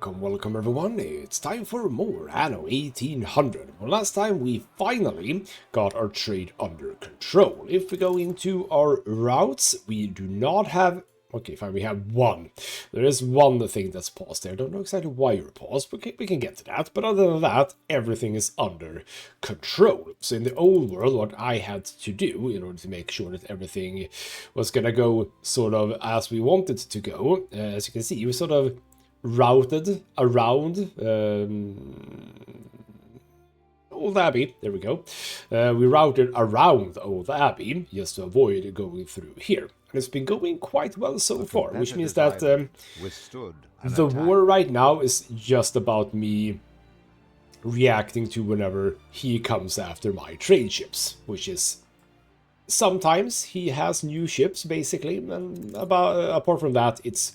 Welcome everyone. It's time for more Anno 1800. Well, last time we finally got our trade under control. If we go into our routes, we do not have... Okay, fine, we have one. There is one thing that's paused there. I don't know exactly why you're paused, but we can get to that. But other than that, everything is under control. So in the old world, what I had to do in order to make sure that everything was gonna go sort of as we wanted to go, as you can see, we sort of routed around Old Abbey. There we go. We routed around Old Abbey just to avoid going through here. And it's been going quite well so far, which means that the war right now is just about me reacting to whenever he comes after my trade ships, which is sometimes he has new ships basically, and apart from that it's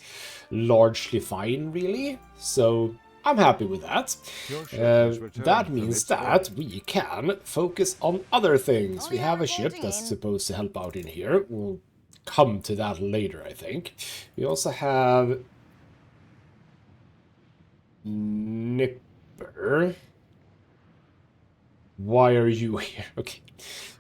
largely fine really, so I'm happy with that. That means that we can focus on other things. We have a ship that's supposed to help out in here. We'll come to that later, I think. We also have Nipper. Why are you here? Okay.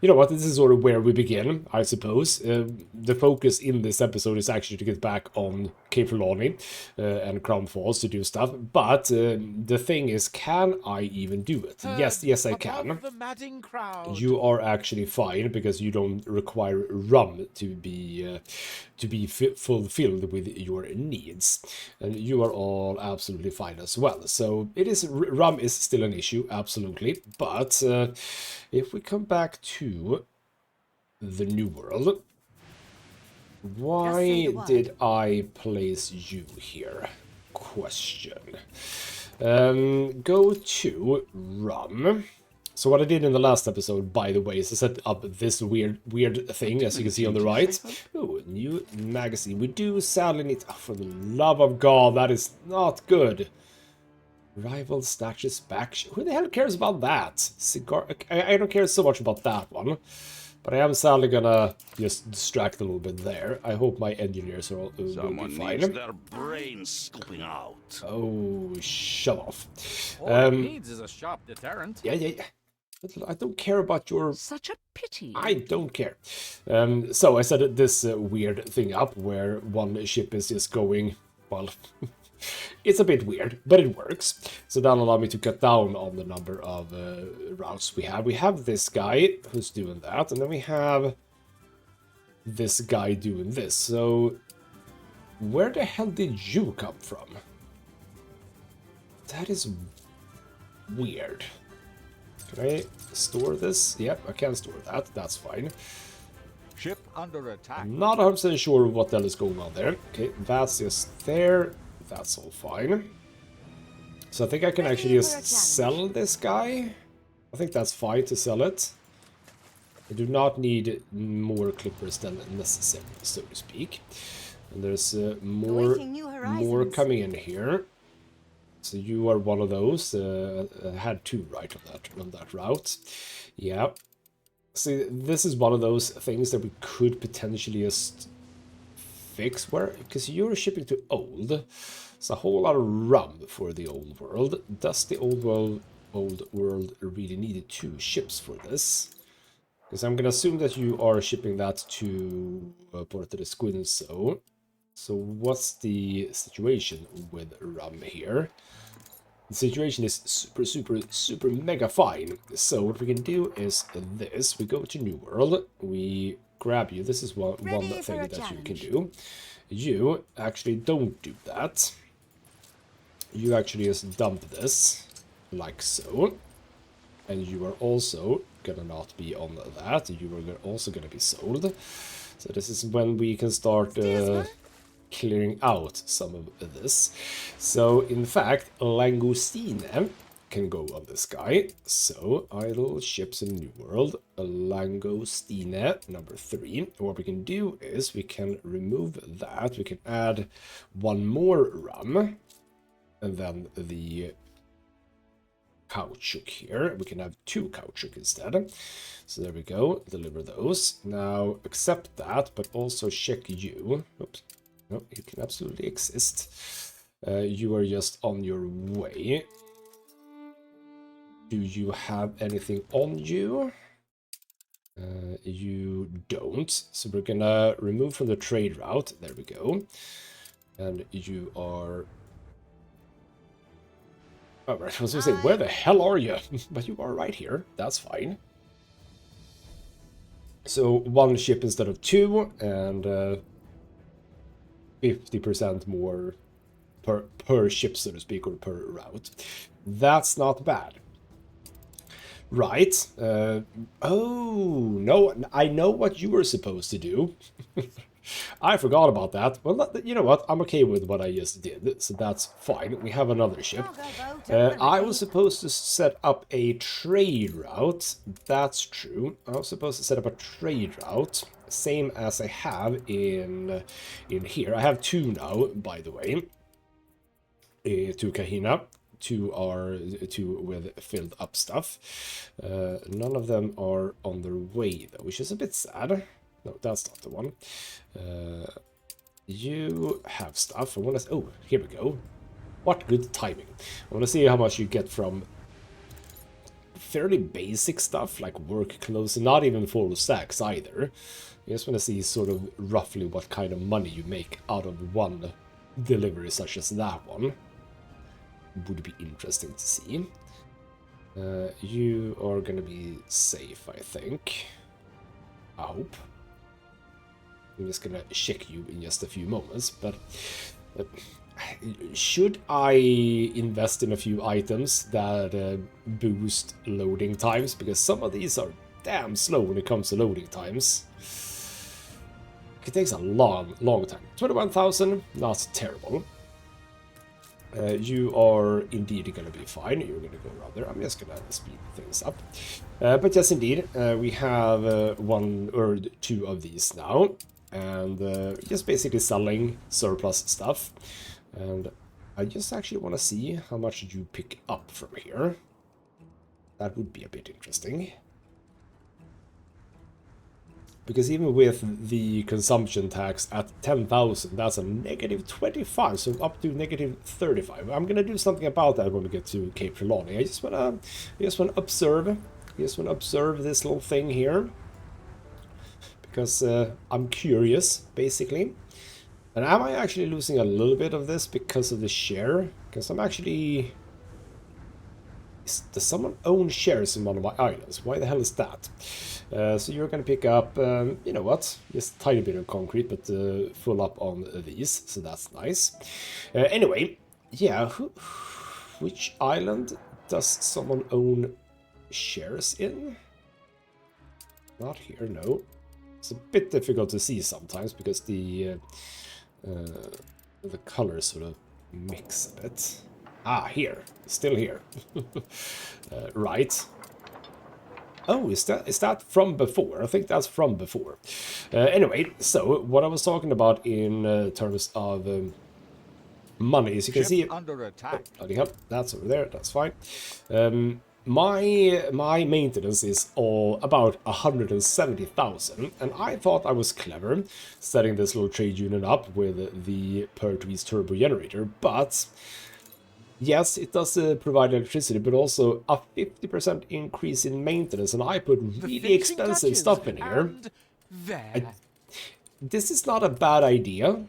You know what, this is sort of where we begin, I suppose. The focus in this episode is actually to get back on Cape Trelawney and Crown Falls to do stuff, but the thing is, can I even do it? Yes, I can. You are actually fine, because you don't require rum to be fulfilled with your needs, and you are all absolutely fine as well. So it is, rum is still an issue, absolutely, but if we come back to the New World, why did I place you here? Question. Go to rum. So what I did in the last episode, by the way, is I set up this weird thing, as you can see on the right. Ooh, new magazine. We do sadly need... Oh, for the love of God, that is not good. Rival snatches back. Who the hell cares about that? Cigar. I don't care so much about that one, but I am sadly gonna just distract a little bit there. I hope my engineers are all will be fine. Needs their brains scooping out. Oh, shut off. All it needs is a sharp deterrent. Yeah. I don't care about your... Such a pity. I don't care. So I set this weird thing up where one ship is just going, well... It's a bit weird, but it works. So that'll allow me to cut down on the number of routes we have. We have this guy who's doing that, and then we have this guy doing this. So where the hell did you come from? That is weird. Can I store this? Yep, I can store that. That's fine. Ship under attack. I'm not 100% sure what the hell is going on there. Okay, that's just there. That's all fine. So I think I can actually just sell this guy. I think that's fine to sell it. I do not need more clippers than necessary, so to speak. And there's more coming in here. So you are one of those. I had two right on that route. Yeah. See, this is one of those things that we could potentially just fix, where, because you're shipping to old, it's a whole lot of rum for the old world. Does the old world really need two ships for this? Because I'm gonna assume that you are shipping that to Porto de Squinso. So what's the situation with rum here? The situation is super mega fine. So what we can do is this: we go to New World, we grab you. This is one thing that you can do. You actually don't do that. You actually just dump this, like so. And you are also gonna not be on that. You are also gonna be sold. So this is when we can start clearing out some of this. So in fact, Langostine can go on this guy. So idle ships in New World, Langostine number 3. What we can do is we can remove that. We can add one more rum, and then the caoutchouc here. We can have two caoutchouc instead. So there we go. Deliver those. Now accept that, but also check you. Oops. No, you can absolutely exist. You are just on your way. Do you have anything on you? You don't. So we're gonna remove from the trade route. There we go. And you are... Oh, I was gonna say, where the hell are you? But you are right here. That's fine. So 1 ship instead of 2, and 50% more per ship, so to speak, or per route. That's not bad. Right. Oh, no, I know what you were supposed to do. I forgot about that. Well, you know what? I'm okay with what I just did, so that's fine. We have another ship. I was supposed to set up a trade route. That's true. I was supposed to set up a trade route, same as I have in here. I have 2 now, by the way. 2 Kahina. 2 are 2 with filled up stuff. None of them are on their way though, which is a bit sad. No, that's not the one. You have stuff. I want to... Oh, here we go. What good timing. I want to see how much you get from fairly basic stuff like work clothes, not even full stacks either. I just want to see sort of roughly what kind of money you make out of one delivery such as that one. Would be interesting to see. You are gonna be safe, I think. I hope. I'm just gonna check you in just a few moments, but should I invest in a few items that boost loading times? Because some of these are damn slow when it comes to loading times. It takes a long time. 21,000, not terrible. You are indeed going to be fine. You're going to go around there. I'm just going to speed things up. But yes, indeed, we have 1 or 2 of these now. And just basically selling surplus stuff. And I just actually want to see how much you pick up from here. That would be a bit interesting. Because even with the consumption tax at 10,000, that's a negative 25, so up to negative 35. I'm gonna do something about that when we get to Cape Trelawney. I just wanna observe. This little thing here. Because I'm curious, basically. And am I actually losing a little bit of this because of the share? Because I'm actually... Does someone own shares in one of my islands? Why the hell is that? So you're going to pick up, you know what, just a tiny bit of concrete, but full up on these, so that's nice. Anyway, yeah, which island does someone own shares in? Not here, no. It's a bit difficult to see sometimes because the colors sort of mix a bit. Ah, here. Still here. Right. Oh, is that from before? I think that's from before. Anyway, so what I was talking about in terms of money, as you can see... Under attack. Oh, bloody hell, that's over there, that's fine. My maintenance is all about 170,000, and I thought I was clever setting this little trade unit up with the Pertwee's turbo generator, but... Yes, it does provide electricity, but also a 50% increase in maintenance, and I put really expensive stuff in here. This is not a bad idea.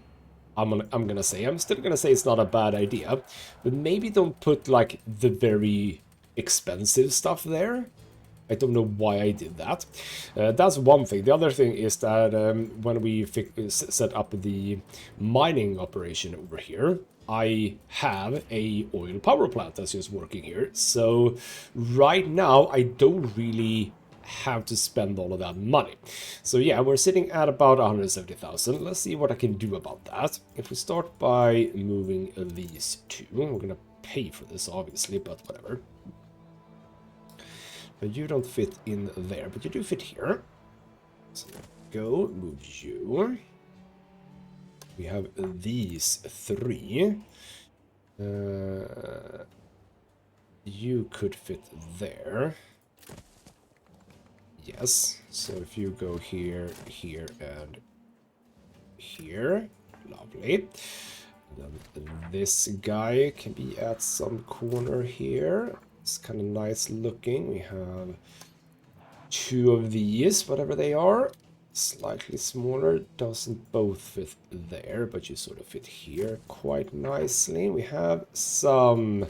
I'm gonna say. I'm still gonna say it's not a bad idea, but maybe don't put like the very expensive stuff there. I don't know why I did that. That's one thing. The other thing is that when we set up the mining operation over here, I have a oil power plant that's just working here. So right now I don't really have to spend all of that money. So yeah, we're sitting at about 170,000. Let's see what I can do about that. If we start by moving these 2, we're gonna pay for this obviously, but whatever. But you don't fit in there, but you do fit here. So go, move you. We have these 3. You could fit there. Yes, so if you go here, here, and here. Lovely. Then this guy can be at some corner here. It's kind of nice looking. We have 2 of these, whatever they are. Slightly smaller, doesn't both fit there, but you sort of fit here quite nicely. We have some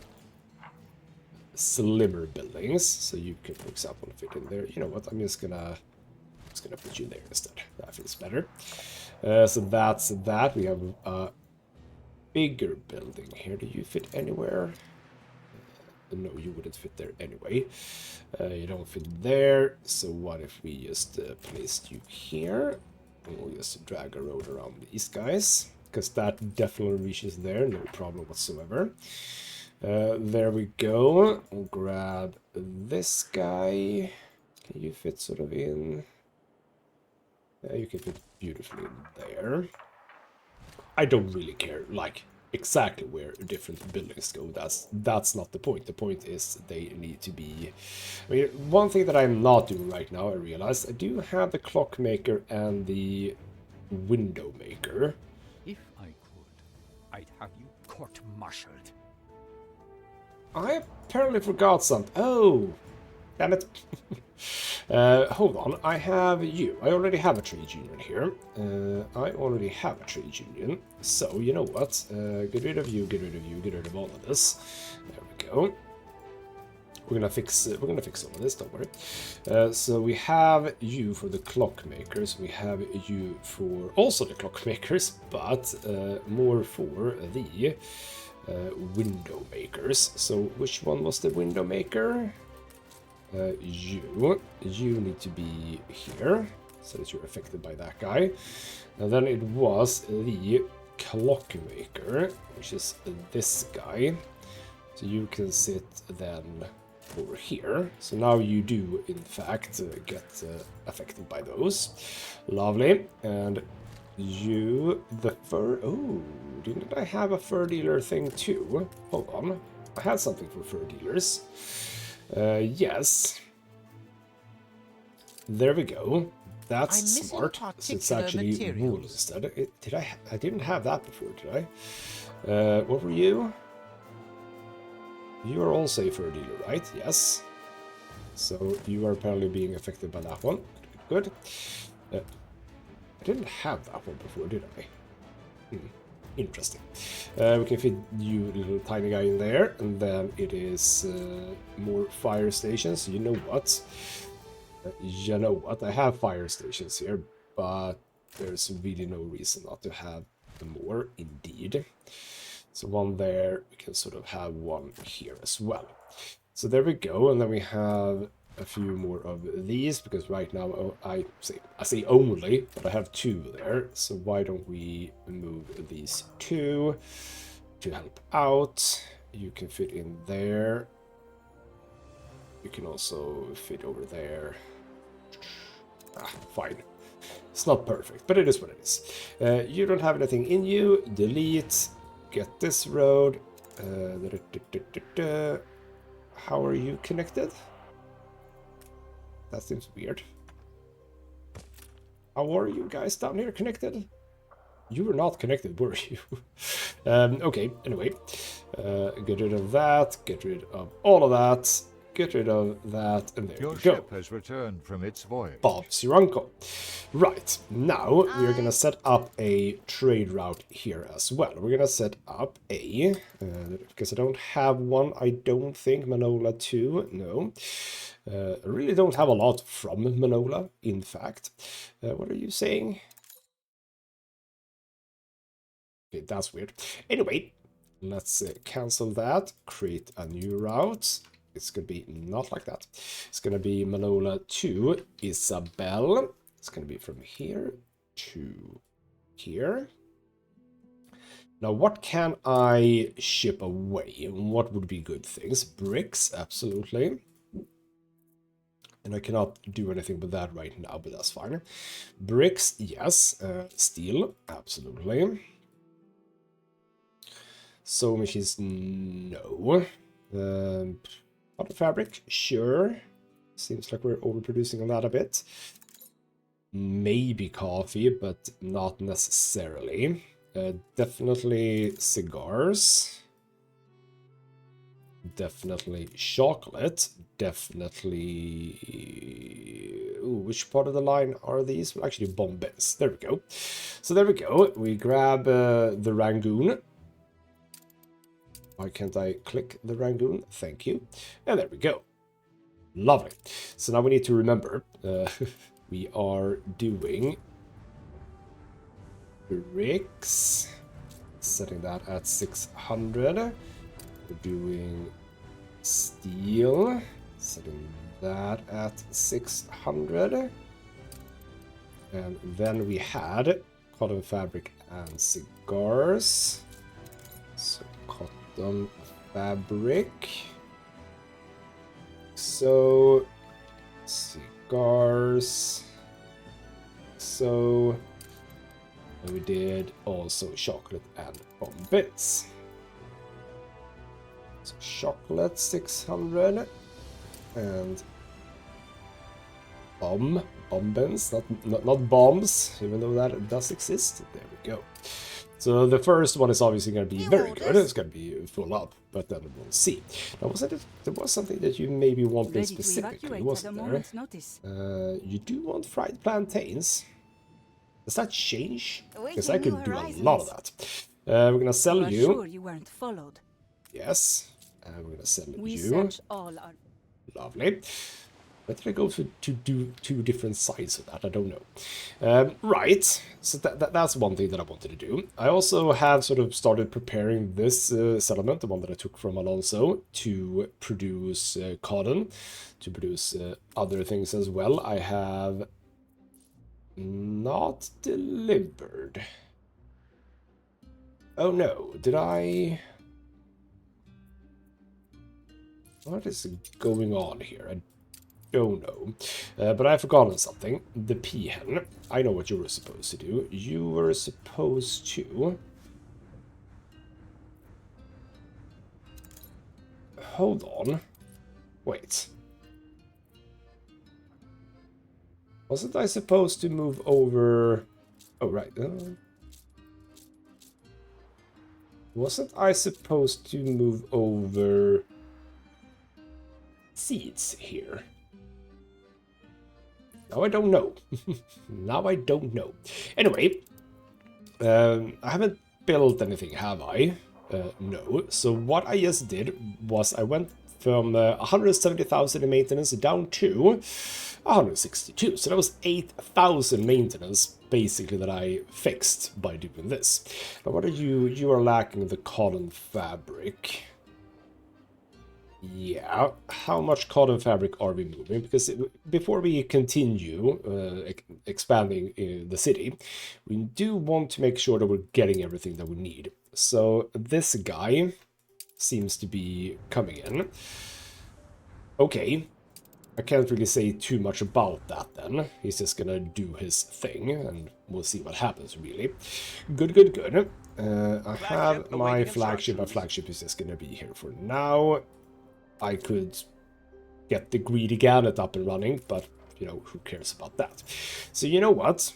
slimmer buildings, so you can, for example, fit in there. You know what? I'm just gonna put you there instead. That feels better. So that's that. We have a bigger building here. Do you fit anywhere? No, you wouldn't fit there anyway. You don't fit there. So what if we just placed you here? And we'll just drag a road around these guys, because that definitely reaches there, no problem whatsoever. There we go. We'll grab this guy. Can you fit sort of in? Yeah, you can fit beautifully in there. I don't really care, like, exactly where different buildings go. That's not the point. The point is they need to be... I mean, one thing that I'm not doing right now, I realize, I do have the clockmaker and the window maker. If I could, I'd have you court-martialed. I apparently forgot something. Oh, damn it. Hold on, I have you. I already have a trade union here. I already have a trade union. So, you know what? Get rid of you, get rid of you, get rid of all of this. There we go. We're gonna fix all of this, don't worry. So we have you for the clockmakers. We have you for also the clockmakers, but more for the window makers. So which one was the window maker? You need to be here, so that you're affected by that guy. And then it was the clockmaker, which is this guy. So you can sit then over here. So now you do, in fact, get affected by those. Lovely. And you, the fur... Oh, didn't I have a fur dealer thing too? Hold on. I had something for fur dealers. Yes. There we go. That's smart. So it's actually wool instead. I didn't have that before, did I? What were you? You are also a fur dealer, right? Yes. So you are apparently being affected by that one. Good. I didn't have that one before, did I? Interesting. We can fit you, little tiny guy, in there, and then it is more fire stations. You know what? I have fire stations here, but there's really no reason not to have more, indeed. So one there, we can sort of have one here as well. So there we go, and then we have a few more of these, because right now I say only, but I have 2 there. So why don't we move these 2 to help out? You can fit in there. You can also fit over there. Fine. It's not perfect, but it is what it is. You don't have anything in you. Delete. Get this road. How are you connected? That seems weird. How are you guys down here connected? You were not connected, were you? Okay, anyway. Get rid of that. Get rid of all of that. Get rid of that. And there Your you go. ship has returned from its voyage. Bob's your uncle. Right, now we're going to set up a trade route here as well. We're going to set up a... because I don't have one, I don't think. Manola 2, no. I really don't have a lot from Manola, in fact. What are you saying? Okay, that's weird. Anyway, let's cancel that. Create a new route. It's going to be not like that. It's going to be Manola to Isabel. It's going to be from here to here. Now, what can I ship away? What would be good things? Bricks, absolutely. And I cannot do anything with that right now, but that's fine. Bricks, yes. Steel, absolutely. Sewing machines, no. Cotton fabric, sure. Seems like we're overproducing on that a bit. Maybe coffee, but not necessarily. Definitely cigars. Definitely chocolate. Definitely... Ooh, which part of the line are these? Well, actually, bombes. There we go. So there we go. We grab the Rangoon. Why can't I click the Rangoon? Thank you. And there we go. Lovely. So now we need to remember, we are doing bricks, setting that at 600. We're doing steel, setting that at 600. And then we had cotton fabric and cigars. So cotton fabric. So cigars. So and we did also chocolate and bomb bits. So chocolate 600 and bombs, not bombs, even though that does exist. There we go. So the first one is obviously going to be very good. It's going to be full up, but then we'll see. Now, there was something that you maybe wanted specifically, wasn't there? You do want fried plantains. Does that change? Because I could do a lot of that. We're going to sell you. Sure you weren't followed. Yes. And we're going to sell We you. search all our... Lovely. Where did I go to do two different sides of that? I don't know. Right, so that's one thing that I wanted to do. I also have sort of started preparing this settlement, the one that I took from Alonso, to produce cotton, to produce other things as well. I have not delivered. Oh no, did I... What is going on here? I don't know. But I've forgotten something. The peahen. I know what you were supposed to do. You were supposed to... Hold on. Wait. Wasn't I supposed to move over... Oh, right. Wasn't I supposed to move over... seeds here? Now I don't know. Now I don't know. Anyway, I haven't built anything, have I? No. So what I just did was I went from 170,000 in maintenance down to 162. So that was 8,000 maintenance, basically, that I fixed by doing this. Now what are you? You are lacking the cotton fabric. Yeah, how much cotton fabric are we moving? Because before we continue expanding the city, we do want to make sure that we're getting everything that we need. So this guy seems to be coming in. Okay, I can't really say too much about that then. He's just gonna do his thing, and we'll see what happens, really. Good, good, good. I have my flagship. My flagship is just gonna be here for now. I could get the greedy gannet up and running, but, you know, who cares about that? So, you know what?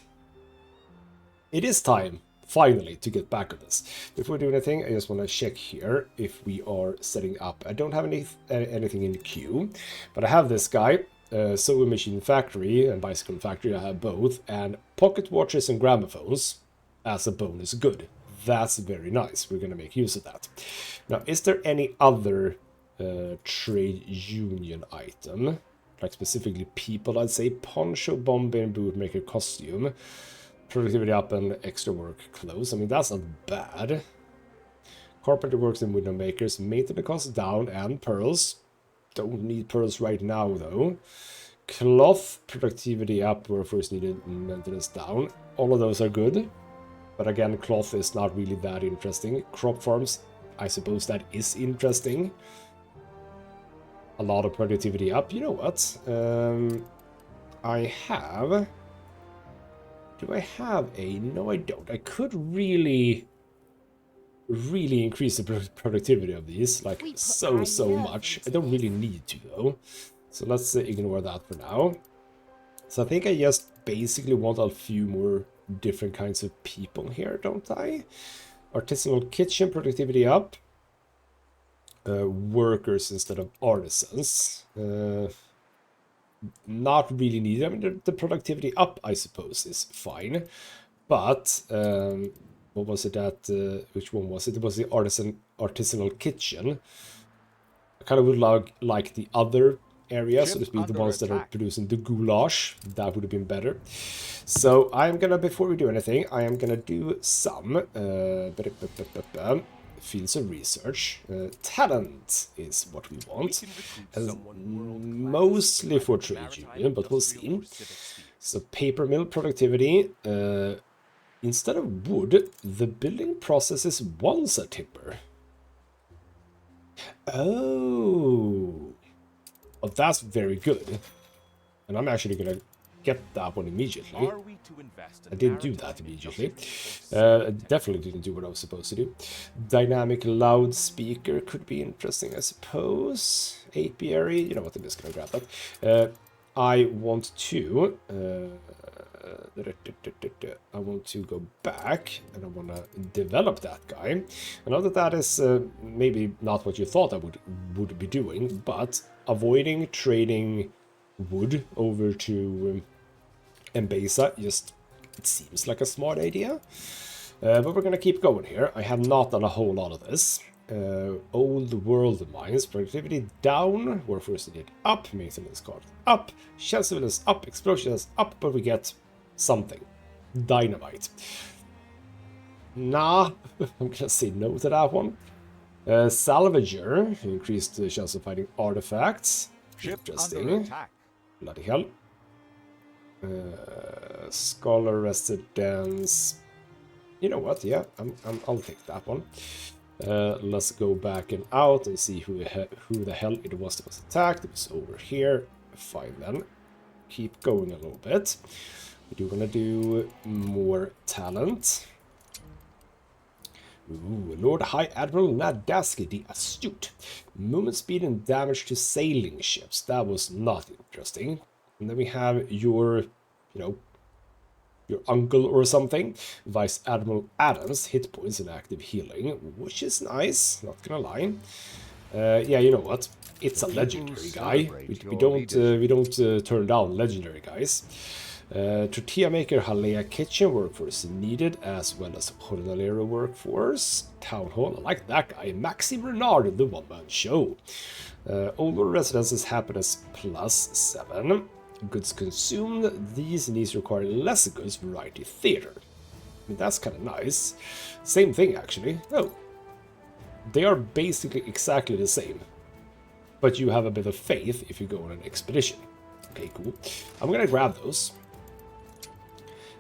It is time, finally, to get back on this. Before we do anything, I just want to check here if we are setting up. I don't have anything in the queue, but I have this guy, Sewing Machine Factory and Bicycle Factory. I have both, and pocket watches and gramophones as a bonus good. That's very nice. We're going to make use of that. Now, is there any other... trade union item, like specifically people? I'd say poncho, bomber, and bootmaker costume, productivity up and extra work clothes. I mean, that's not bad. Carpenter works and window makers, maintenance costs down, and pearls. Don't need pearls right now though. Cloth, productivity up, where first needed, maintenance down. All of those are good, but again, cloth is not really that interesting. Crop farms, I suppose that is interesting. A lot of productivity up. You know what? I have... Do I have a... No, I don't. I could really increase the productivity of these, like, so much. I don't really need to, though. So let's ignore that for now. So I think I just basically want a few more different kinds of people here, don't I? Artisanal kitchen, productivity up. Workers instead of artisans. Not really needed. I mean, the productivity up, I suppose, is fine. But, what was it that, which one was it? It was the artisanal kitchen. I kind of would like the other area, so to speak, the ones that are producing the goulash. That would have been better. So I'm gonna, before we do anything, I am gonna do some fields of research. Talent is what we want, mostly for trade union, but we'll see. So paper mill productivity. Instead of wood, the building process is once a timber. Oh, well, that's very good. And I'm actually gonna get that one immediately. I didn't do that immediately. Definitely didn't do what I was supposed to do. Dynamic loudspeaker could be interesting, I suppose. Apiary, you know what, I'm just gonna grab that. I want to go back and I want to develop that guy. I know that is maybe not what you thought I would be doing, but avoiding trading wood over to Mbesa, just it seems like a smart idea. But we're gonna keep going here. I have not done a whole lot of this. Old world mines, productivity down, workforce needed up, maintenance cost up, shell civilians up, explosions up, but we get something. Dynamite. Nah, I'm gonna say no to that one. Salvager, increased the chance of finding artifacts. Interesting. Bloody hell. Scholar residence. You know what? Yeah, I'll take that one. Let's go back and out and see who the hell it was that was attacked. It was over here. Fine then. Keep going a little bit. We do want to do more talent. Ooh, Lord High Admiral Nadaski the Astute. Movement speed and damage to sailing ships. That was not interesting. And then we have your, your uncle or something. Vice Admiral Adams, hit points and active healing, which is nice, not gonna lie. Yeah, you know what? It's a legendary guy. We don't turn down legendary guys. Tortilla maker Halea kitchen workforce needed, as well as Jornalero workforce. Town hall, I like that guy. Maxime Renard, the one-man show. Older residences happiness +7. Goods consumed. These needs require less goods. Variety theater. I mean, that's kind of nice. Same thing actually. Oh, they are basically exactly the same, but you have a bit of faith if you go on an expedition. Okay, cool. I'm gonna grab those.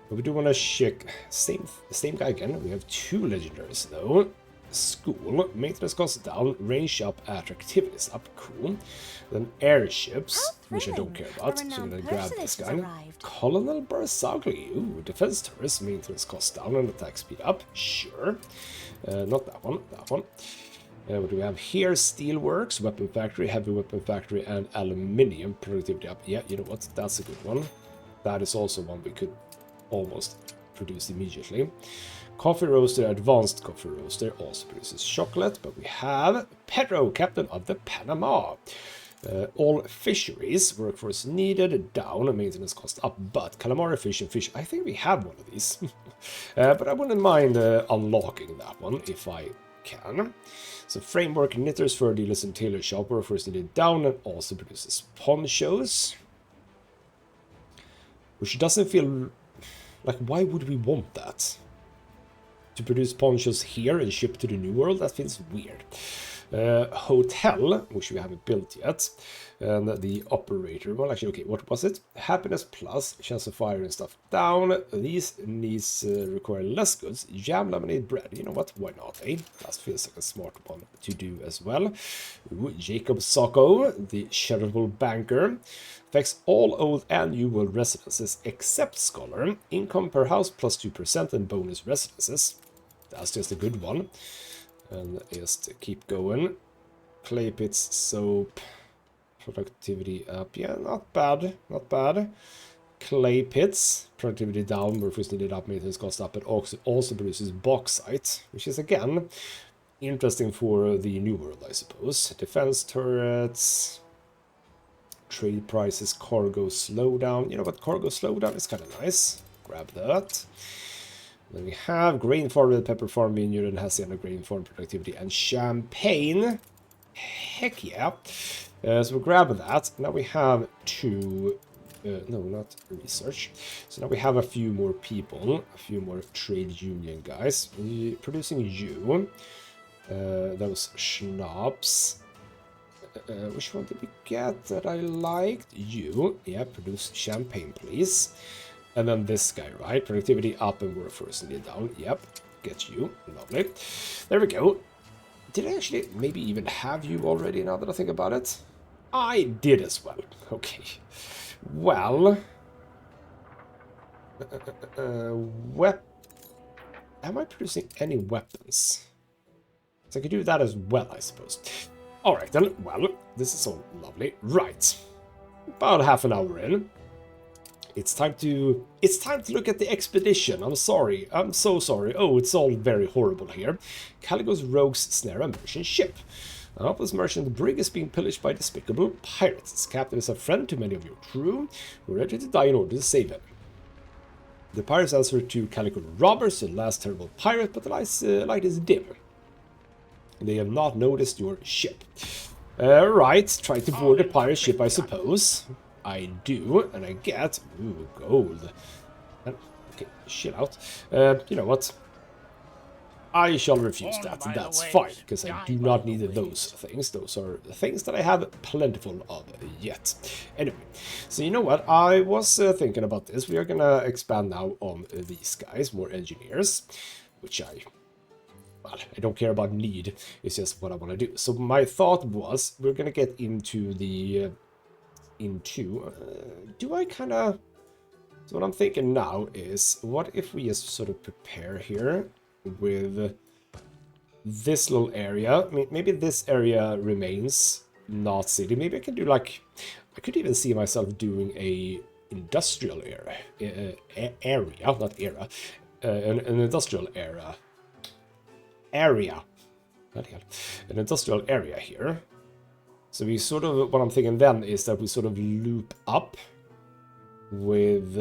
But we do want to check same guy again. We have 2 legendaries though. School, maintenance costs down, range up, attractivities up, cool. Then airships, which I don't care about, so I'm gonna grab this guy. Colonel Barzagli, ooh, defense turrets, maintenance costs down and attack speed up, sure. Not that one, that one. What do we have here? Steelworks, weapon factory, heavy weapon factory, and aluminium productivity up. Yeah, you know what? That's a good one. That is also one we could almost produce immediately. Coffee roaster, advanced coffee roaster, also produces chocolate, but we have Pedro, captain of the Panama. All fisheries, workforce needed, down, maintenance cost up, but calamari fish and fish, I think we have one of these. But I wouldn't mind unlocking that one if I can. So framework, knitters, fur dealers, and tailor shop, workforce needed, down, and also produces ponchos. Which doesn't feel like, why would we want that? To produce ponchos here and ship to the New World, that feels weird. Hotel, which we haven't built yet, and the operator, well actually, okay, what was it? Happiness plus, chance of fire and stuff down. These needs require less goods. Jam, lemonade, bread, you know what, why not, eh? That feels like a smart one to do as well. Ooh, Jacob Socko, the charitable banker, affects all old and new world residences except Scholar. Income per house plus 2% and bonus residences. That's just a good one. And just keep going. Clay pits, soap, productivity up. Yeah, not bad, not bad. clay pits. Productivity down, workforce needed up, maintenance cost up, but also produces bauxite, which is again interesting for the new world, I suppose. Defense turrets, trade prices, cargo slowdown. You know what, cargo slowdown is kind of nice. Grab that. Then we have grain farm with pepper farm, vineyard, and hacienda grain farm productivity and champagne. Heck yeah. So we'll grab that. Now we have two... no, not research. So now we have a few more people, a few more trade union guys. Producing you. Those schnapps. Which one did we get that I liked? You. Yeah, produce champagne, please. And then this guy, right? Productivity up and workforce needed down. Yep, get you. Lovely. There we go. Did I actually maybe even have you already now that I think about it? I did as well. Okay. Well. Am I producing any weapons? So I could do that as well, I suppose. Alright then. Well, this is all lovely. Right. About half an hour in. It's time to look at the expedition. I'm sorry. I'm so sorry. Oh, it's all very horrible here. Caligo's rogues snare a merchant ship. A helpless merchant brig is being pillaged by despicable pirates. His captain is a friend to many of your crew, who are ready to die in order to save him. The pirates answer to Calico robbers, the last terrible pirate, but the light is dim. They have not noticed your ship. Right, try to board the pirate ship, I suppose. I do, and I get... Ooh, gold. Okay, chill out. You know what? I shall refuse that. That's fine, because I do not need those things. Those are the things that I have plentiful of yet. Anyway, so you know what? I was thinking about this. We are going to expand now on these guys, more engineers, which well, I don't care about need. It's just what I want to do. So my thought was we're going to get into the... do I kind of... So what I'm thinking now is, what if we just sort of prepare here with this little area? I mean, maybe this area remains not city. Maybe I can do like... I could even see myself doing a industrial area. Not era. An industrial area. An industrial area here. So we sort of, what I'm thinking then is that we sort of loop up with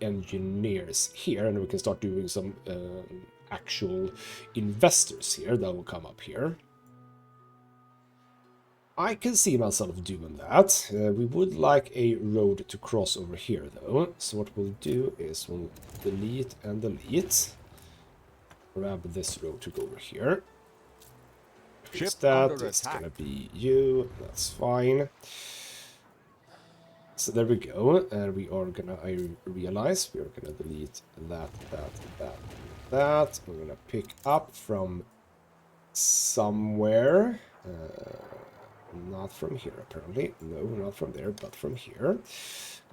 engineers here, and we can start doing some actual investors here that will come up here. I can see myself doing that. We would like a road to cross over here though. So what we'll do is we'll delete and delete. Grab this road to go over here. Is that, it's gonna be you, that's fine. So there we go, and we are gonna, I realize, we are gonna delete that. We're gonna pick up from somewhere, not from here apparently, no, not from there, but from here.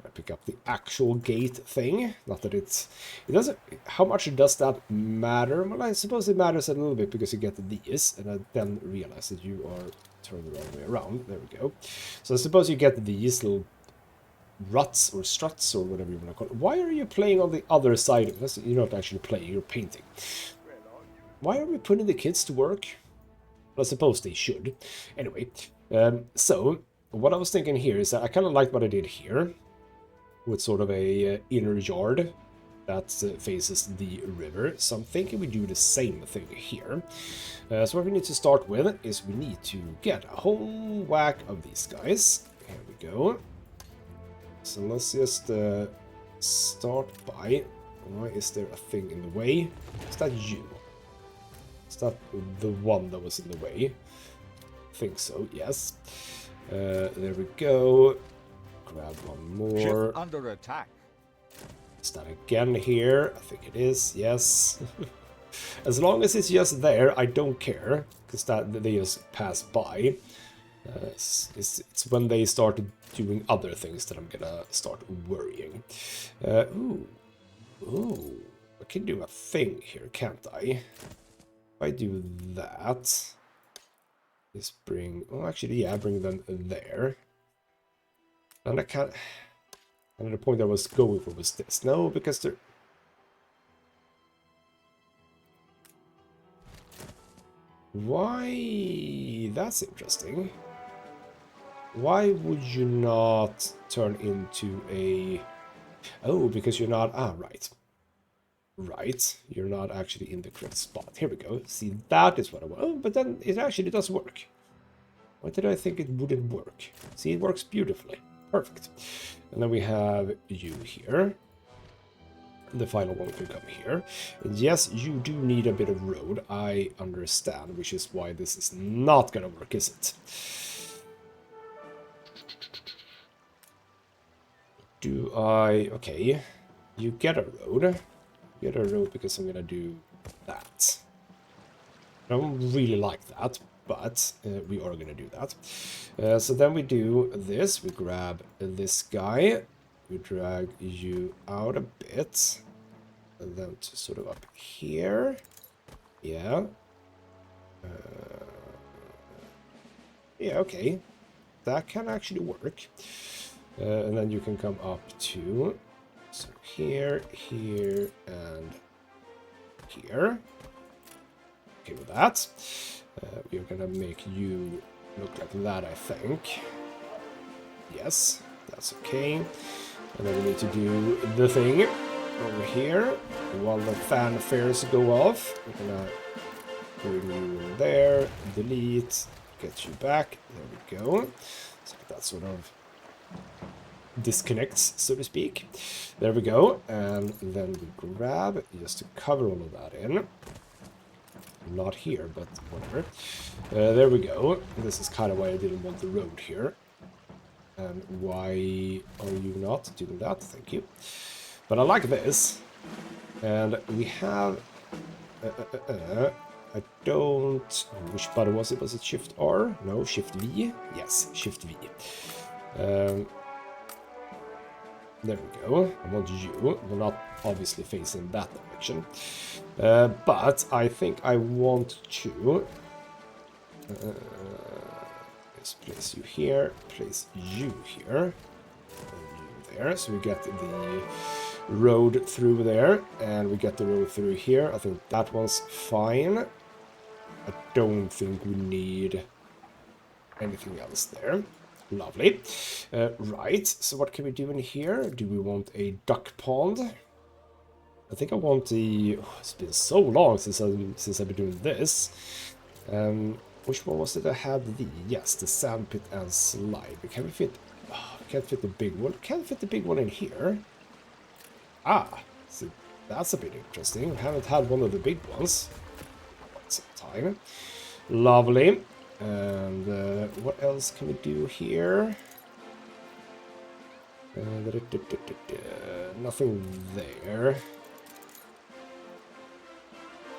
Gonna pick up the actual gate thing, not that it doesn't, how much does that matter? Well, I suppose it matters a little bit because you get these, and I then realize that you are turned the wrong way around, there we go. So I suppose you get these little ruts or struts or whatever you want to call it. Why are you playing on the other side of this? You're not actually playing, you're painting. Why are we putting the kids to work? Well, I suppose they should. Anyway, so what I was thinking here is that I kind of liked what I did here with sort of a inner yard that faces the river. So I'm thinking we do the same thing here. So what we need to start with is we need to get a whole whack of these guys. Here we go. So let's just start by... Why is there a thing in the way? Is that you? Is that the one that was in the way? I think so, yes. There we go. Grab one more. Ship under attack. Is that again here? I think it is, yes. As long as it's just there, I don't care. Because that they just pass by. It's when they start doing other things that I'm gonna start worrying. Ooh, I can do a thing here, can't I? If I do that, just bring. Oh, actually, yeah, bring them there. And I can't... And the point I was going for was this. No, because there... Why? That's interesting. Why would you not turn into a... Oh, because you're not... Ah, right. Right. You're not actually in the correct spot. Here we go. See, that is what I want. Oh, but then it actually does work. Why did I think it wouldn't work? See, it works beautifully. Perfect. And then we have you here. The final one can come here. And yes, you do need a bit of road. I understand, which is why this is not gonna work, is it? Do I... Okay. You get a road. Get a road because I'm gonna do that. I don't really like that, but we are gonna do that. So then we do this. We grab this guy. We drag you out a bit. And then to sort of up here. Yeah. Yeah, okay. That can actually work. And then you can come up to... So here, here, and here. Okay with that. We're gonna make you look like that, I think. Yes, that's okay. And then we need to do the thing over here. While the fanfares go off, we're gonna bring you in there, delete, get you back. There we go. So that sort of disconnects, so to speak. There we go. And then we grab, just to cover all of that in. Not here, but whatever. There we go. This is kind of why I didn't want the road here. And why are you not doing that? Thank you. But I like this. And we have... I don't... Which button was it? Was it Shift R? No, Shift V? Yes, Shift V. There we go. I want you. We're not obviously facing that direction. But I think I want to... let's place you here. Place you here. And you there. So we get the road through there. And we get the road through here. I think that one's fine. I don't think we need anything else there. Lovely. Right, so what can we do in here? Do we want a duck pond? I think I want the... Oh, it's been so long since I've been doing this. Which one was it I had? Yes, the sandpit and slide. Can we fit... Oh, we can't fit the big one. Can't fit the big one in here. Ah, so that's a bit interesting. We haven't had one of the big ones for quite some time. Lovely. And what else can we do here? Nothing there.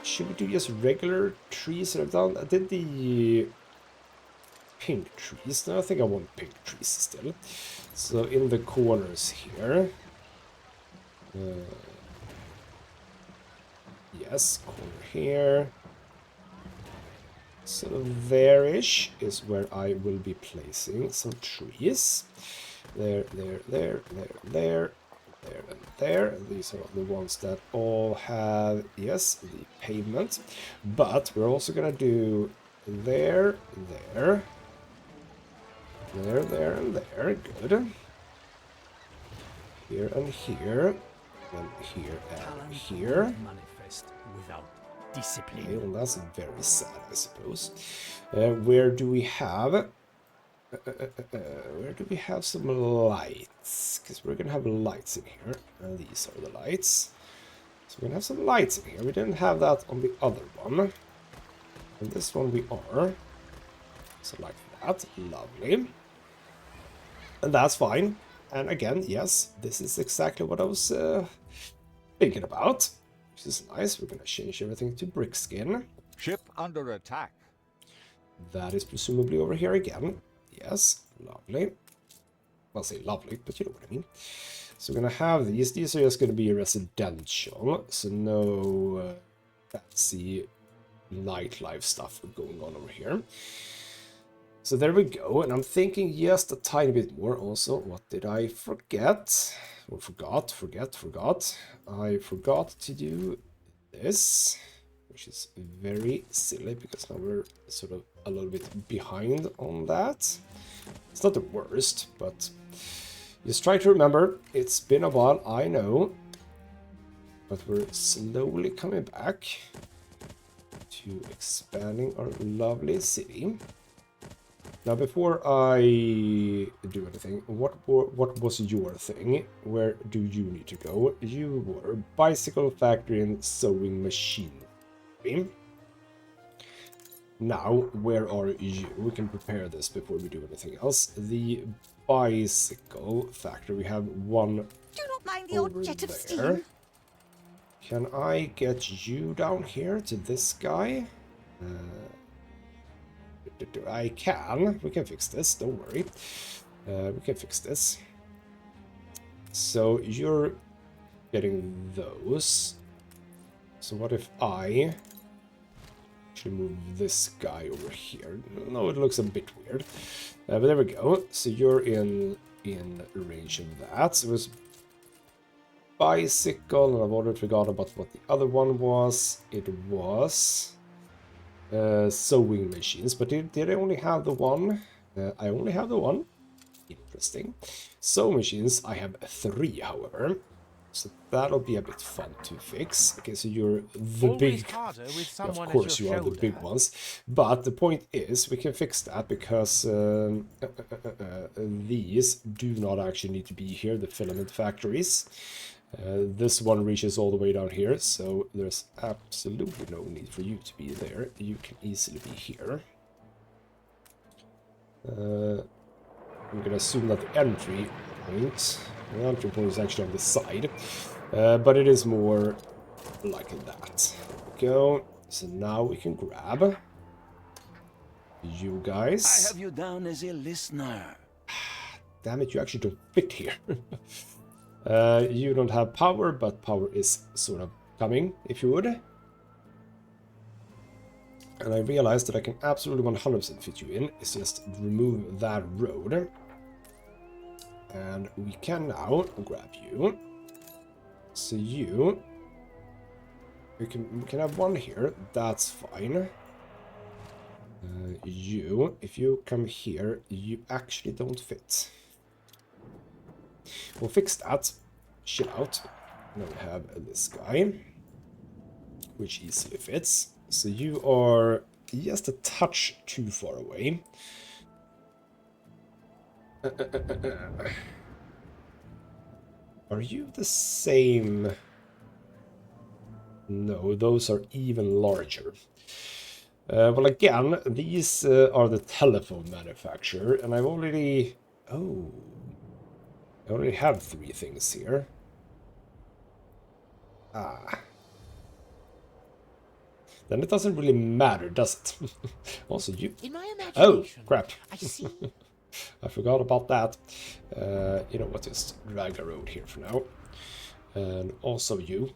Should we do just regular trees? I did the pink trees. No, I think I want pink trees still. So in the corners here. Yes, corner here. So there-ish is where I will be placing some trees. There, there, there, there, there, there, and there. These are the ones that all have, yes, the pavement. But we're also gonna do there, there, there, there, and there. Good. Here and here, and here and here. Manifest without discipline. Okay, well, that's very sad, I suppose. Where do we have... where do we have some lights? Because we're gonna have lights in here. And these are the lights. So we're gonna have some lights in here. We didn't have that on the other one. And this one we are. So like that. Lovely. And that's fine. And again, yes, this is exactly what I was thinking about. Which is nice. We're gonna change everything to brick skin. Ship under attack. That is presumably over here again. Yes, lovely. I'll say lovely, but you know what I mean. So we're gonna have these. These are just gonna be residential, so no fancy nightlife stuff going on over here. So there we go, and I'm thinking just a tiny bit more also. What did I forget? Or forgot. I forgot to do this, which is very silly because now we're sort of a little bit behind on that. It's not the worst, but just try to remember, it's been a while, I know, but we're slowly coming back to expanding our lovely city. Now, before I do anything, what was your thing? Where do you need to go? You were bicycle factory and sewing machine. Now, where are you? We can prepare this before we do anything else. The bicycle factory. We have one Do not mind the odd over jet of there. steam. Can I get you down here to this guy? I can. We can fix this. Don't worry. We can fix this. So you're getting those. So what if I actually move this guy over here? No, it looks a bit weird. But there we go. So you're in range of that. So it was bicycle, and I've already forgotten about what the other one was. It was sewing machines, but did I only have the one? I only have the one. Interesting. Sewing machines, I have 3, however. So that'll be a bit fun to fix. Okay, so you're the big... Of course you are the big ones. But the point is, we can fix that because these do not actually need to be here, the filament factories. This one reaches all the way down here, so there's absolutely no need for you to be there. You can easily be here. I'm gonna assume that the entry point is actually on the side, but it is more like that. There we go. So now we can grab you guys. I have you down as a listener. Damn it, you actually don't fit here. You don't have power, but power is sort of coming, if you would. And I realized that I can absolutely 100% fit you in. It's just remove that road. And we can now grab you. So we can have one here. That's fine. If you come here, you actually don't fit. We'll fix that. Chill out. Now we have this guy, which easily fits. So you are just a touch too far away. Are you the same? No, those are even larger. Well, again, these are the telephone manufacturer, and I've already... Oh... I already have 3 things here. Then it doesn't really matter, does it? Also, you... In my Oh, imagination, crap. I see. I forgot about that. You know what, just drag a road here for now. And also you.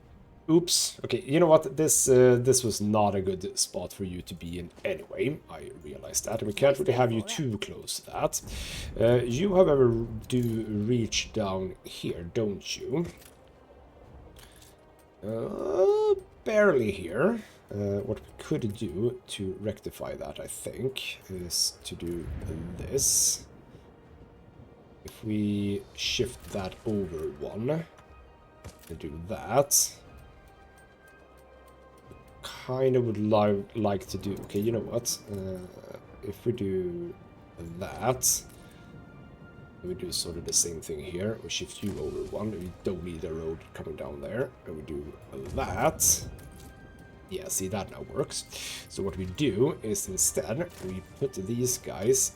Oops. Okay, you know what? This was not a good spot for you to be in anyway. I realized that. And we can't really have you too close to that. You, however, do reach down here, don't you? Barely here. What we could do to rectify that, I think, is to do this. If we shift that over 1 and do that, kind of would like to do... Okay, you know what? If we do that, we do sort of the same thing here. We shift you over 1. We don't need a road coming down there. And we do that. Yeah, see, that now works. So what we do is instead we put these guys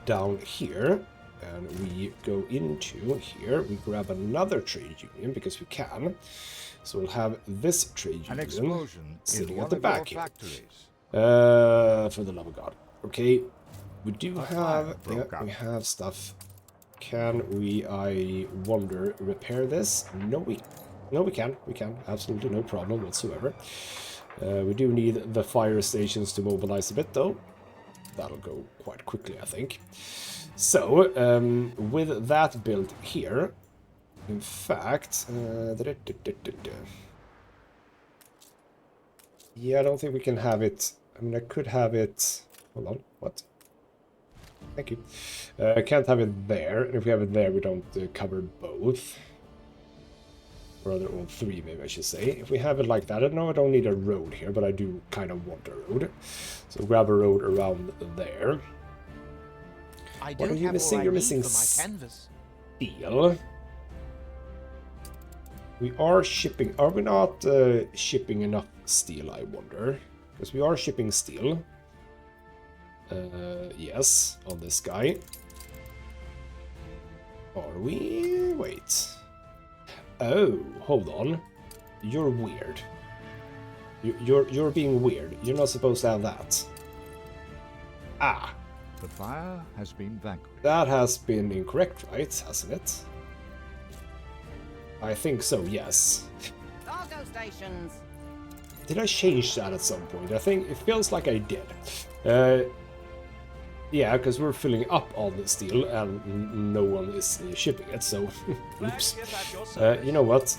down here, and we go into here. We grab another trade union because we can. So we'll have this trade union sitting at the back here. For the love of God. Okay, we do have... Yeah, we have stuff. Can we, I wonder, repair this? No, we can. We can. Absolutely no problem whatsoever. We do need the fire stations to mobilize a bit, though. that'll go quite quickly, I think. So, with that built here, in fact, yeah, I don't think we can have it. I mean, I could have it. Hold on, what? Thank you. I can't have it there, and if we have it there, we don't cover both. Or rather, all three, maybe I should say. If we have it like that, I know I don't need a road here, but I do kind of want a road. So grab a road around there. What are you missing? You're missing steel. We are shipping. Are we not shipping enough steel, I wonder? Because we are shipping steel. Yes, on this guy. Are we? Wait. Oh, hold on. You're weird. You're being weird. You're not supposed to have that. Ah. The fire has been vanquished. That has been incorrect, right? Hasn't it? I think so, yes. Cargo stations. Did I change that at some point? I think it feels like I did. Yeah, because we're filling up all the steel and no one is shipping it, so oops. You know what?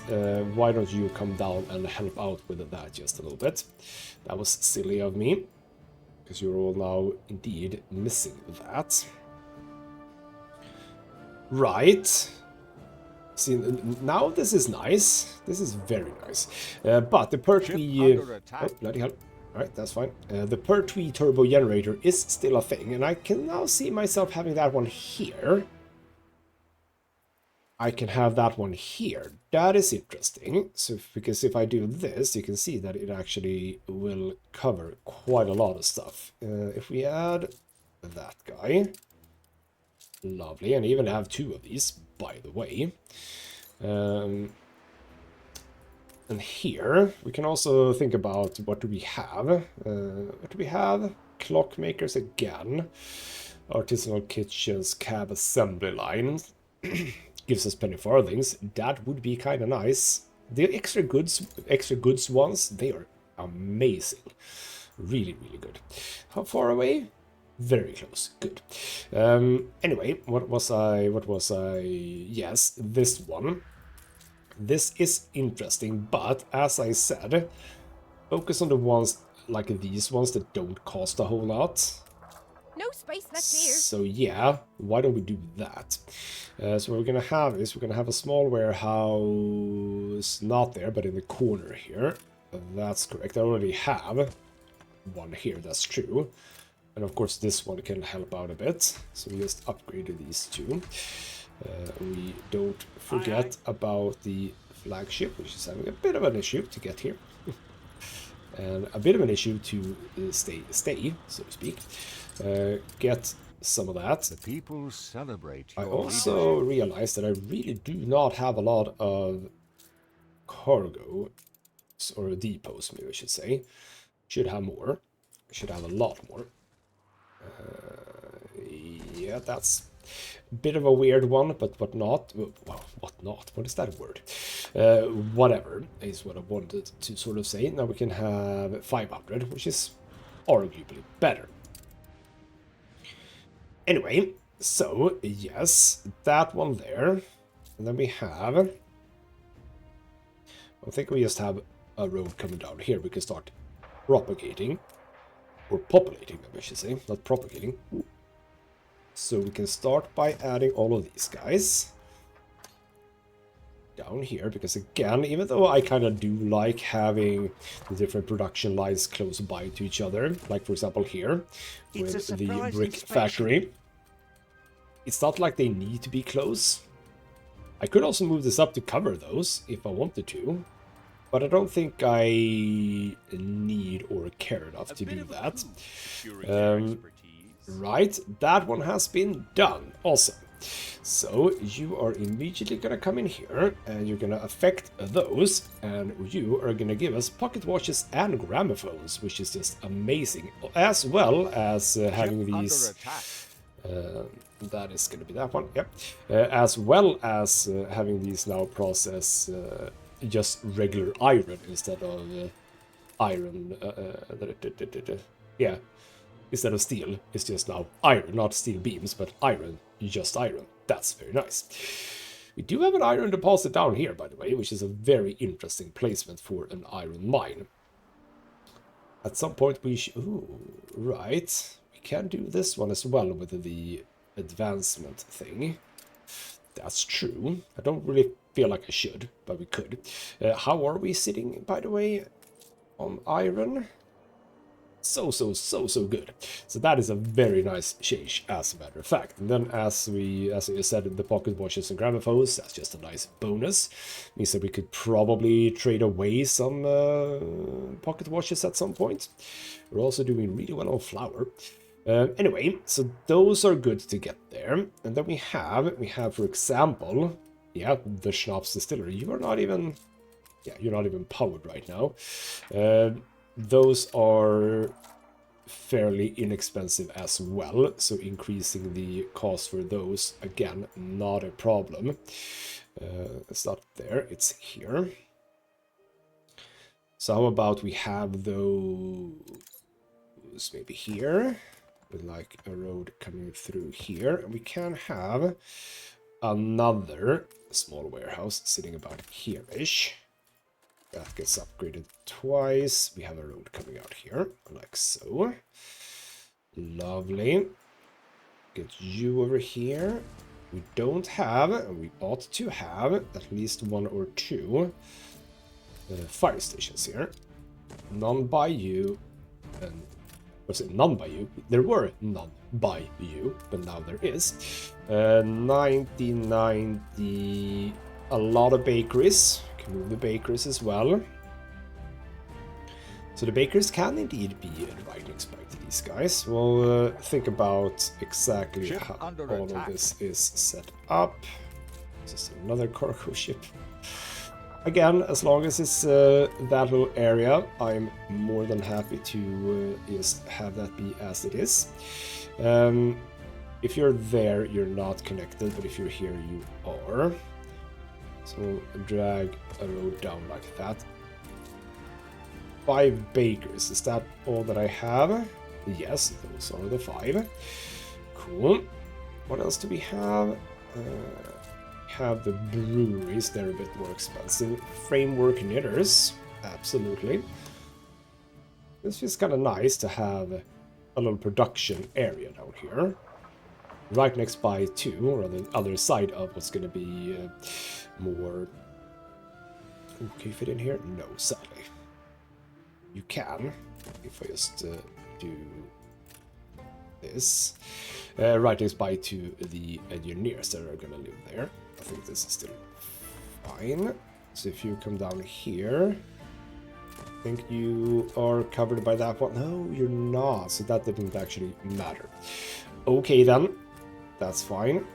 Why don't you come down and help out with that just a little bit? That was silly of me, because you're all now indeed missing that. Right. See, now this is nice. This is very nice. But the pertwee... oh, bloody hell. Alright, that's fine. The pertwee turbo generator is still a thing, and I can now see myself having that one here. I can have that one here. That is interesting. So, because if I do this, you can see that it actually will cover quite a lot of stuff. If we add that guy... Lovely, and even have two of these, by the way. And here, we can also think about what do we have. What do we have? Clockmakers again. Artisanal kitchens, cab assembly lines. Gives us penny farthings. That would be kind of nice. The extra goods ones, they are amazing. Really, really good. How far away? Very close. Good. Anyway, what was I? Yes, this one. This is interesting, but as I said, focus on the ones like these ones that don't cost a whole lot. No space left here. So yeah, why don't we do that? So what we're gonna have is we're gonna have a small warehouse, not there, but in the corner here. That's correct. I already have one here. That's true. And of course this one can help out a bit. So we just upgraded these two. We don't forget about the flagship, which is having a bit of an issue to get here. And a bit of an issue to stay, so to speak. Get some of that. The people celebrate I your also realized that I really do not have a lot of cargo, or depots, maybe I should say. Should have more. Should have a lot more. Yeah, that's a bit of a weird one, but what not? Well, what not? What is that word? Whatever is what I wanted to sort of say. Now we can have 500, which is arguably better. Anyway, so yes, that one there. And then we have... I think we just have a road coming down here. We can start propagating. Or populating, I should say, not propagating. So we can start by adding all of these guys down here, because again, even though I kind of do like having the different production lines close by to each other, like for example here, with the brick factory, it's not like they need to be close. I could also move this up to cover those if I wanted to, but I don't think I need or care enough to do that. Right, that one has been done. Awesome. So you are immediately gonna come in here and you're gonna affect those, and you are gonna give us pocket watches and gramophones, which is just amazing, as well as having these. That is gonna be that one, yep. As well as having these now process just regular iron instead of iron. Yeah. instead of steel is just now iron, not steel beams, but iron, just iron. That's very nice. We do have an iron deposit down here, by the way, which is a very interesting placement for an iron mine. At some point we should... Ooh, right. We can do this one as well with the advancement thing. That's true. I don't really feel like I should, but we could. How are we sitting, by the way, on iron? So good. So that is a very nice change, as a matter of fact. And then as you said, the pocket watches and gramophones, that's just a nice bonus. Means that we could probably trade away some pocket watches at some point. We're also doing really well on flour. Anyway, so those are good to get there. And then we have, for example, yeah, the Schnapps Distillery. You're not even powered right now. Those are fairly inexpensive as well, so increasing the cost for those, again, not a problem. It's not there, it's here. So how about we have those maybe here, with like a road coming through here, and we can have another small warehouse sitting about here-ish. That gets upgraded twice. We have a road coming out here, like so. Lovely. Get you over here. We don't have, and we ought to have, at least 1 or 2 fire stations here. None by you, and was it none by you? There were none by you, but now there is. 1990, a lot of bakeries. Move the bakers as well. So the bakers can indeed be right next by to these guys. We'll think about exactly how all of this is set up. Just another cargo ship. Again, as long as it's that little area, I'm more than happy to just have that be as it is. If you're there, you're not connected, but if you're here, you are. So we'll drag a road down like that. 5 bakers, is that all that I have? Yes, those are the 5. Cool. What else do we have? We have the breweries, they're a bit more expensive. Framework knitters, absolutely. It's just kind of nice to have a little production area down here. Right next by to, or on the other side of what's going to be more... Ooh, can you fit in here? No, sadly. You can, if I just do this. Right next by to the engineers that are going to live there. I think this is still fine. So if you come down here, I think you are covered by that one. No, you're not, so that didn't actually matter. Okay then. That's fine.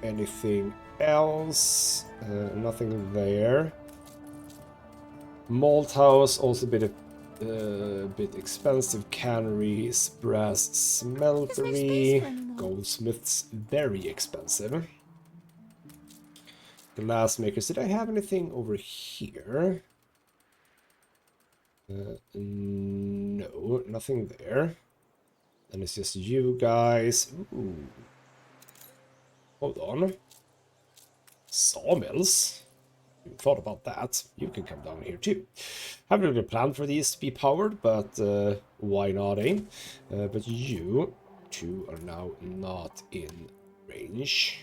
Anything else? Nothing there. Malt house, also a bit expensive. Canneries, brass smeltery, goldsmiths, very expensive. Glassmakers. Did I have anything over here? No, nothing there. And it's just you guys. Ooh. Hold on. Sawmills? You thought about that. You can come down here too. Haven't really planned for these to be powered, but why not, eh? But you two are now not in range.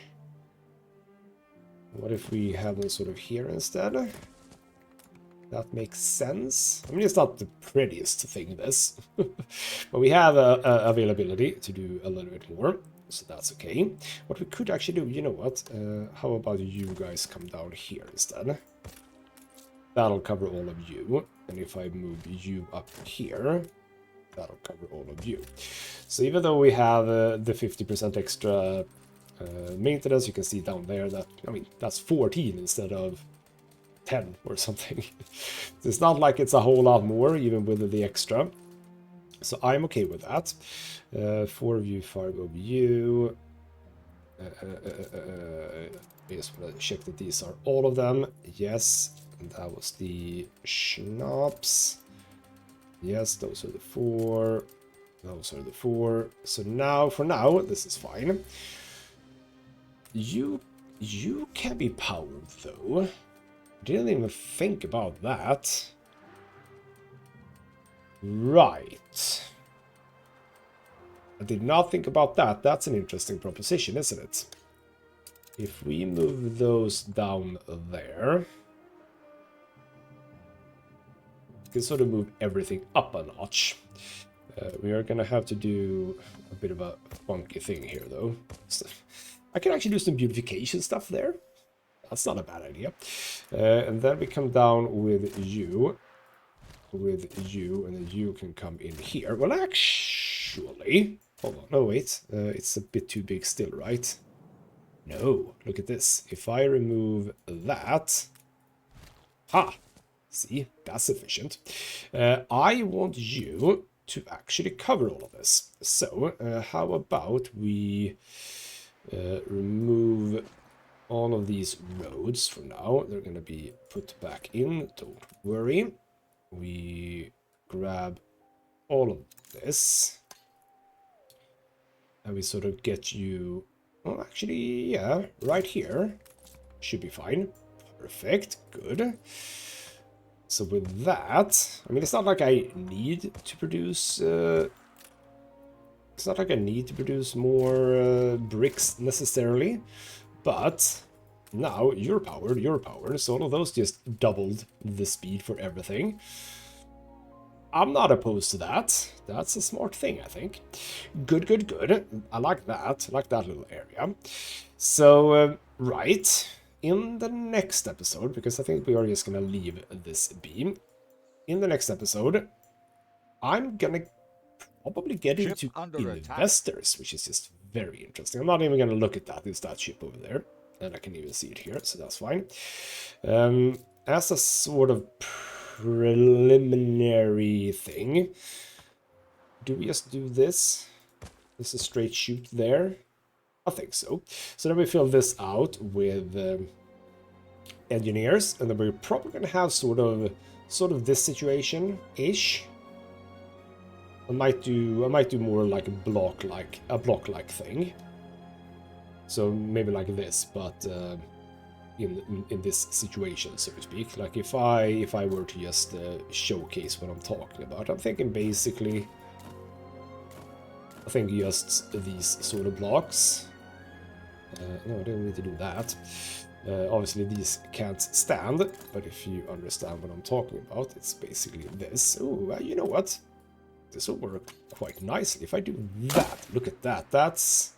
What if we have them sort of here instead? That makes sense. I mean, it's not the prettiest thing, this. But we have availability to do a little bit more, so that's okay. What we could actually do, you know what? How about you guys come down here instead? That'll cover all of you. And if I move you up here, that'll cover all of you. So even though we have the 50% extra maintenance, you can see down there that, I mean, that's 14 instead of 10 or something. It's not like it's a whole lot more, even with the extra. So I'm okay with that. 4 of you, 5 of you. I just want to check that these are all of them. Yes, and that was the schnapps. Yes, those are the 4. Those are the 4. So now, for now, this is fine. You can be powered, though. Didn't even think about that. Right. I did not think about that. That's an interesting proposition, isn't it? If we move those down there, we can sort of move everything up a notch. We are going to have to do a bit of a funky thing here, though. So I can actually do some beautification stuff there. That's not a bad idea. And then we come down with you, and then you can come in here. Well, actually, hold on. No, wait. It's a bit too big still, right? No, look at this. If I remove that... Ha! See, that's efficient. I want you to actually cover all of this. So, how about we remove all of these roads for now. They're going to be put back in, don't worry. We grab all of this. And we sort of get you... Well, actually, yeah, right here. Should be fine. Perfect, good. So with that, I mean, it's not like I need to produce... it's not like I need to produce more bricks necessarily. But now you're powered, so all of those just doubled the speed for everything. I'm not opposed to that. That's a smart thing, I think. Good, good, good. I like that. I like that little area. So, right. In the next episode, because I think we are just going to leave this be. In the next episode, I'm going to probably get into investors, which is just very interesting. I'm not even going to look at that. It's that ship over there. And I can even see it here, so that's fine. As a sort of preliminary thing, do we just do this? This is a straight shoot there? I think so. So then we fill this out with engineers, and then we're probably going to have sort of this situation-ish. I might do more like a block-like thing. So maybe like this, but in this situation, so to speak. Like if I were to just showcase what I'm talking about, I'm thinking basically, I think just these sort of blocks. No, I didn't need to do that. Obviously these can't stand, but if you understand what I'm talking about, it's basically this. Oh, you know what? This will work quite nicely if I do that. Look at that. That's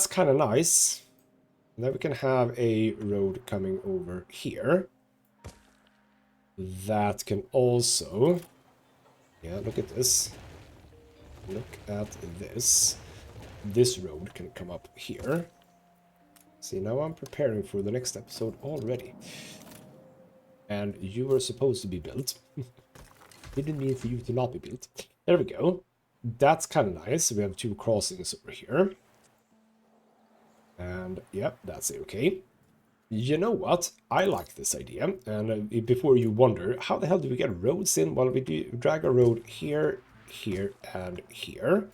kind of nice. And then we can have a road coming over here. That can also... Yeah, look at this. Look at this. This road can come up here. See, now I'm preparing for the next episode already. And you were supposed to be built. Didn't mean for you to not be built. There we go. That's kind of nice. We have 2 crossings over here. And, yep, that's okay. You know what? I like this idea. And before you wonder, how the hell do we get roads in? Well, we drag a road here, here, and here.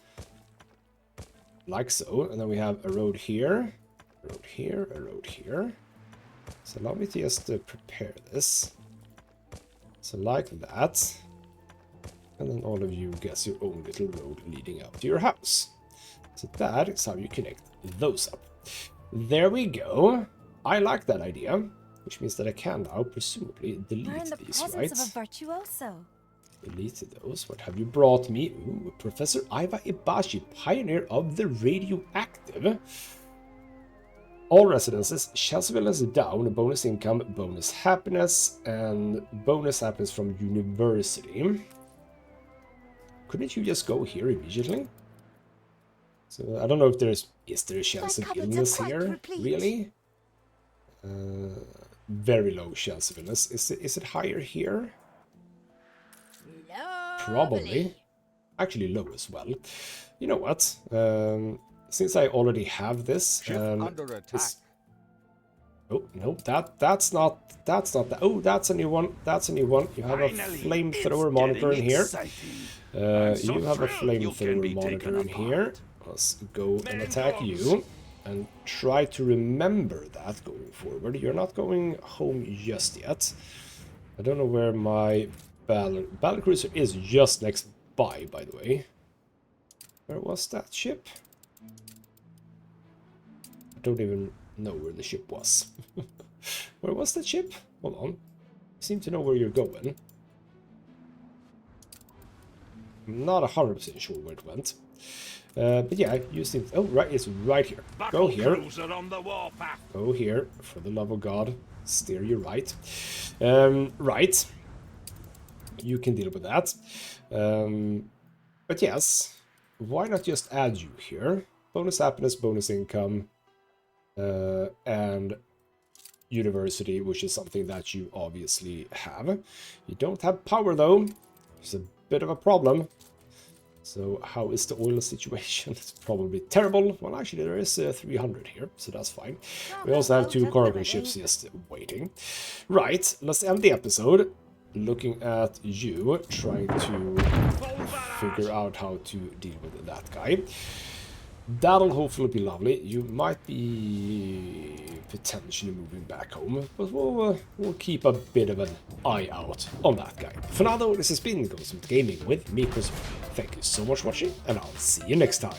Like so. And then we have a road here, a road here, a road here. So allow me to just prepare this. So like that. And then all of you get your own little road leading up to your house. So that is how you connect those up. There we go. I like that idea, which means that I can now presumably delete these, right? Of a virtuoso. Delete those. What have you brought me? Ooh, Professor Aiva Ibashi, pioneer of the radioactive. All residences, shall surveillance down, bonus income, bonus happiness, and bonus happiness from university. Couldn't you just go here immediately? So I don't know if is there a chance of illness here, really? Very low chance of illness. Is it higher here? Probably. Actually low as well. You know what? Since I already have this, Oh, no, that's not that. Oh, that's a new one. That's a new one. You have a flamethrower monitor in here. You have a flamethrower monitor in here. Let's go and attack you. And try to remember that going forward. You're not going home just yet. I don't know where my battle cruiser is just next by the way. Where was that ship? I don't even know where the ship was. Where was that ship? Hold on. You seem to know where you're going. I'm not 100% sure where it went. But yeah, you seem... Oh, right, it's right here. Go here. Go here. For the love of God. Steer you right. Right. You can deal with that. But yes, why not just add you here? Bonus happiness, bonus income, and university, which is something that you obviously have. You don't have power, though. It's a bit of a problem. So how is the oil situation? It's probably terrible. Well, actually, there is 300 here, so that's fine. We also have 2 cargo ships just waiting. Right, let's end the episode looking at you, trying to figure out how to deal with that guy. That'll hopefully be lovely. You might be potentially moving back home, but we'll keep a bit of an eye out on that guy. For now, though, this has been Ghostmutgaming with me, Chris. Thank you so much for watching, and I'll see you next time.